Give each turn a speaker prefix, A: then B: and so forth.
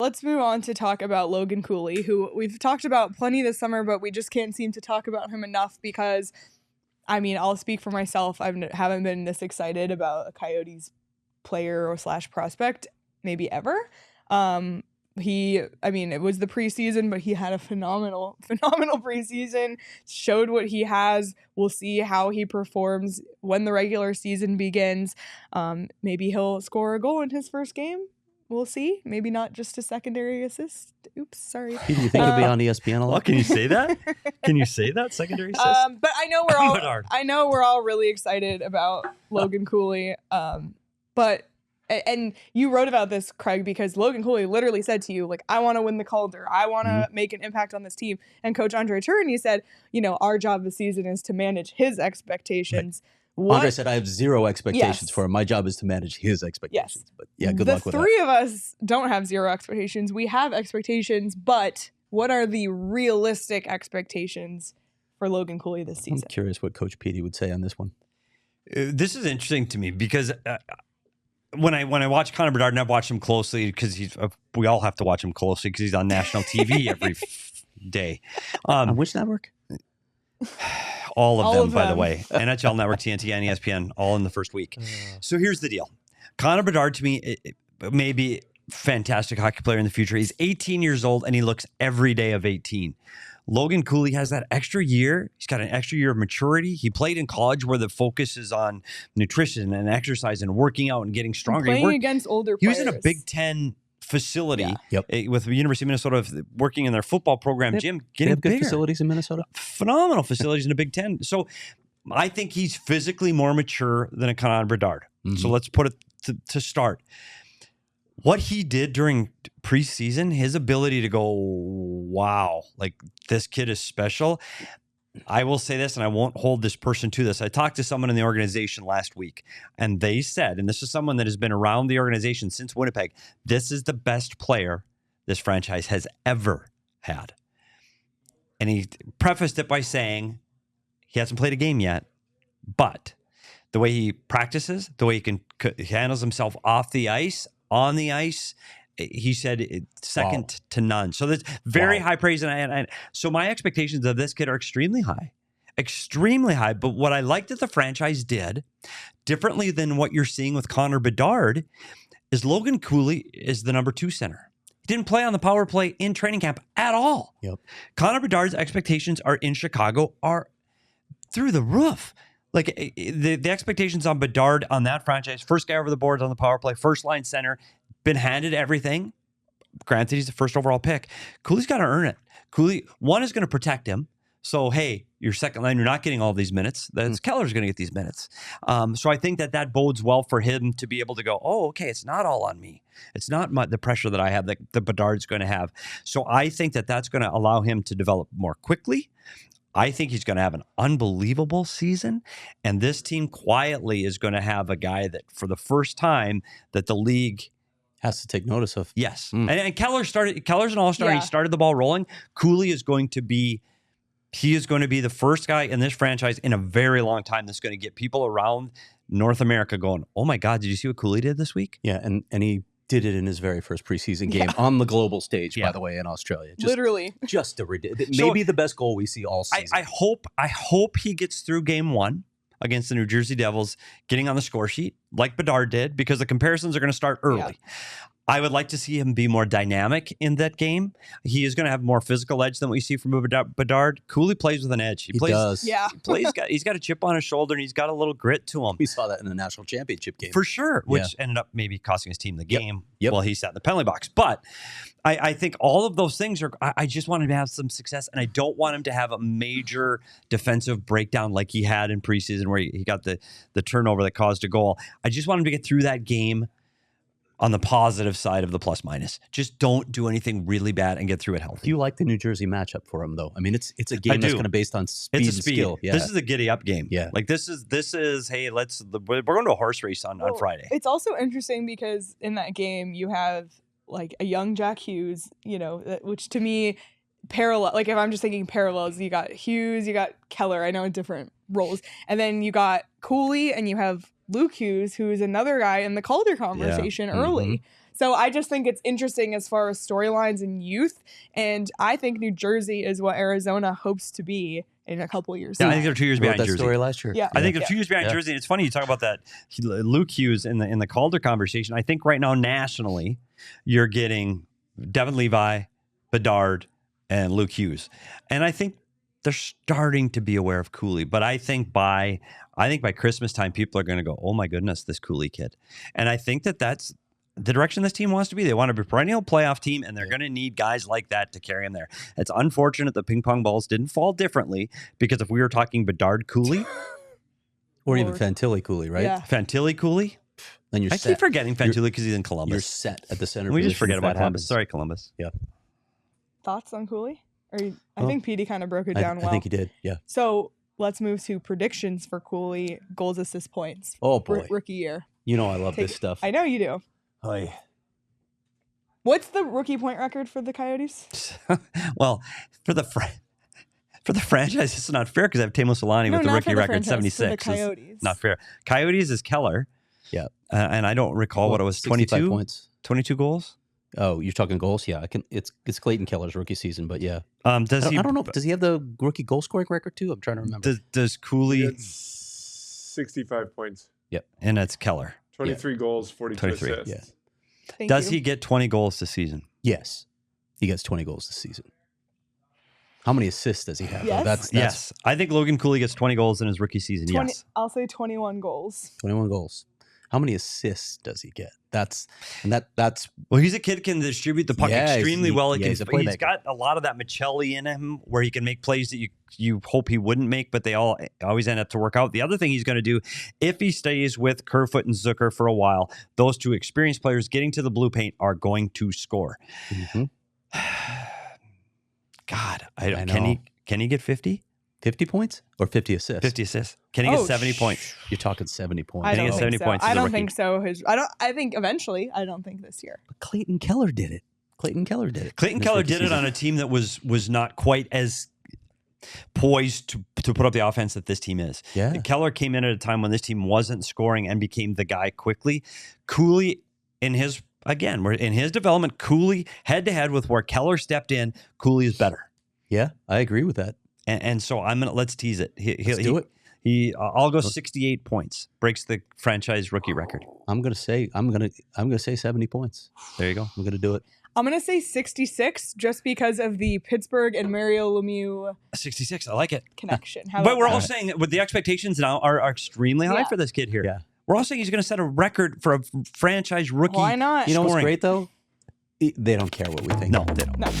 A: Let's move on to talk about Logan Cooley, who we've talked about plenty this summer, but we just can't seem to talk about him enough because, I mean, I'll speak for myself. I haven't been this excited about a Coyotes player or / prospect maybe ever. It was the preseason, but he had a phenomenal preseason, showed what he has. We'll see how he performs when the regular season begins. Maybe he'll score a goal in his first game. We'll see. Maybe not just a secondary assist. Oops, sorry.
B: Do you think he'll be on ESPN a lot?
C: Oh, can you say that? Can you say that? Secondary assist?
A: But I know we're all really excited about Logan Cooley. And you wrote about this, Craig, because Logan Cooley literally said to you, like, I want to win the Calder. I want to make an impact on this team. And Coach Andre Tourigny said, our job this season is to manage his expectations.
B: Right. Andre said, I have zero expectations for him. My job is to manage his expectations. Yes. But yeah, good luck with that.
A: The three of us don't have zero expectations. We have expectations, but what are the realistic expectations for Logan Cooley this season?
B: I'm curious what Coach Petey would say on this one.
C: This is interesting to me because when I watch Connor Bedard, and I've watched him closely because we all have to watch him closely because he's on national TV every day.
B: On which network?
C: All of them, by the way. NHL Network, TNT, and ESPN, all in the first week. So here's the deal. Connor Bedard, to me, it may be a fantastic hockey player in the future. He's 18 years old, and he looks every day of 18. Logan Cooley has that extra year. He's got an extra year of maturity. He played in college where the focus is on nutrition and exercise and working out and getting stronger.
A: Playing against older players.
C: He was in a Big Ten facility with the University of Minnesota, working in their football program gym, getting
B: good
C: bigger.
B: Facilities in Minnesota.
C: Phenomenal facilities in the Big Ten. So I think he's physically more mature than a Connor Bedard. So let's put it to start. What he did during preseason, his ability to go, wow, like this kid is special. I will say this, and I won't hold this person to this. I talked to someone in the organization last week, and they said, and this is someone that has been around the organization since Winnipeg, this is the best player this franchise has ever had. And he prefaced it by saying he hasn't played a game yet, but the way he practices, the way he handles himself off the ice, on the ice, he said it's second to none. So that's very high praise. And so my expectations of this kid are extremely high. But what I like that the franchise did differently than what you're seeing with Connor Bedard is Logan Cooley is the number 2 center. He didn't play on the power play in training camp at all.
B: Yep.
C: Connor Bedard's expectations are in Chicago are through the roof. Like the expectations on Bedard on that franchise, first guy over the boards on the power play, first line center, been handed everything. Granted, he's the first overall pick. Cooley's got to earn it. Cooley, one, is going to protect him. So, hey, your second line, you're not getting all these minutes. That's Keller's going to get these minutes. So I think that bodes well for him to be able to go, oh, okay, it's not all on me. It's not the pressure that I have that the Bedard's going to have. So I think that's going to allow him to develop more quickly. I think he's going to have an unbelievable season. And this team quietly is going to have a guy that for the first time that the league
B: has to take notice of.
C: Yes. And Keller's an all-star. He started the ball rolling. Cooley is going to be the first guy in this franchise in a very long time that's going to get people around North America going, oh my God, did you see what Cooley did this week?
B: Yeah. And he did it in his very first preseason game on the global stage, by the way, in Australia.
A: Literally.
B: Just maybe the best goal we see all season.
C: I hope he gets through game 1 against the New Jersey Devils, getting on the score sheet like Bedard did, because the comparisons are going to start early. Yeah. I would like to see him be more dynamic in that game. He is going to have more physical edge than what you see from Bedard. Cooley plays with an edge. He does. Yeah. He's got a chip on his shoulder, and he's got a little grit to him.
B: We saw that in the national championship game.
C: For sure, which ended up maybe costing his team the game while he sat in the penalty box. But I think all of those things I just want him to have some success, and I don't want him to have a major defensive breakdown like he had in preseason where he got the turnover that caused a goal. I just want him to get through that game on the positive side of the plus minus. Just don't do anything really bad and get through it healthy.
B: Do you like the New Jersey matchup for him, though? I mean, it's a game that's kind of based on speed and skill.
C: Yeah. This is a giddy up game. Yeah. Like this is hey, we're going to a horse race on Friday.
A: It's also interesting because in that game you have like a young Jack Hughes, which to me parallel, like if I'm just thinking parallels, you got Hughes, you got Keller, I know in different roles. And then you got Cooley and you have Luke Hughes, who is another guy in the Calder conversation early. So I just think it's interesting as far as storylines and youth. And I think New Jersey is what Arizona hopes to be in a couple of years.
C: Yeah, I think they're 2 years behind
B: that
C: Jersey.
B: story last year.
A: Yeah.
C: I think they're 2 years behind Jersey. And it's funny you talk about that Luke Hughes in the Calder conversation. I think right now nationally, you're getting Devin Levi, Bedard, and Luke Hughes. And I think they're starting to be aware of Cooley. But I think by Christmas time, people are going to go, oh my goodness, this Cooley kid. And I think that's the direction this team wants to be. They want to be a perennial playoff team, and they're going to need guys like that to carry them there. It's unfortunate the ping pong balls didn't fall differently, because if we were talking Bedard Cooley,
B: or even Fantilli Cooley, right?
A: Yeah.
C: Fantilli Cooley,
B: Then you're
C: I keep forgetting Fantilli because he's in Columbus.
B: You're set at the center.
C: We just forget about Columbus.
B: Happens.
C: Sorry, Columbus.
B: Yeah.
A: Thoughts on Cooley? I think Petey kind of broke it down well.
B: I think he did. Yeah.
A: So let's move to predictions for Cooley. Goals, assists, points.
B: Oh boy.
A: Rookie year.
B: You know I love this stuff.
A: I know you do.
B: Oy.
A: What's the rookie point record for the Coyotes?
C: Well, for the franchise, it's not fair because I have Teemu Solani with the rookie record 76.
A: For the Coyotes.
C: It's not fair. Coyotes is Keller.
B: Yeah.
C: And I don't recall what it was. 22
B: points.
C: 22 goals.
B: Oh, you're talking goals? Yeah, it's Clayton Keller's rookie season, but yeah.
C: Does he?
B: I don't know. Does he have the rookie goal scoring record too? I'm trying to remember.
C: Does Cooley?
D: It's 65 points.
B: Yep.
C: And that's Keller.
D: 23 goals, 42
C: 23.
D: assists.
B: Yeah.
C: Does he get 20 goals this season?
B: Yes, he gets 20 goals this season. How many assists does he have?
A: Yes.
B: That's
C: Yes, I think Logan Cooley gets 20 goals in his rookie season. Yes.
A: I'll say 21 goals.
B: 21 goals. How many assists does he get? That's
C: Well, he's a kid can distribute the puck extremely well.
B: he's a
C: He's
B: playmaker.
C: got a lot of that Michelli in him, where he can make plays that you hope he wouldn't make, but they always end up to work out. The other thing he's going to do, if he stays with Kerfoot and Zucker for a while, those two experienced players getting to the blue paint are going to score.
B: Mm-hmm.
C: God,
B: I know.
C: Can he get 50?
B: 50 points or 50 assists?
C: 50 assists. Can he get 70 points?
B: You're talking 70 points.
A: I
C: Can he
A: don't
C: get
A: think
C: 70
A: so.
C: points as
A: I
C: a
A: don't
C: rookie?
A: think so. I think eventually. I don't think this year.
B: But Clayton Keller did it. Clayton Keller did it.
C: Clayton Keller did it on a team that was not quite as poised to put up the offense that this team is.
B: Yeah.
C: Keller came in at a time when this team wasn't scoring and became the guy quickly. Cooley, in his development, Cooley head to head with where Keller stepped in, Cooley is better.
B: Yeah, I agree with that.
C: And so let's tease it.
B: Let's do it.
C: I'll go 68 points. Breaks the franchise rookie record.
B: I'm gonna say 70 points.
C: There you go.
B: I'm gonna do it.
A: I'm going to say 66 just because of the Pittsburgh and Mario Lemieux
C: 66. I like it.
A: connection.
C: But we're all saying that with the expectations now are extremely high for this kid here.
B: Yeah.
C: We're all saying he's going to set a record for a franchise rookie.
A: Why not?
B: You know what's
C: Scoring.
B: great though? They don't care what we think.
C: No, they don't.
A: No.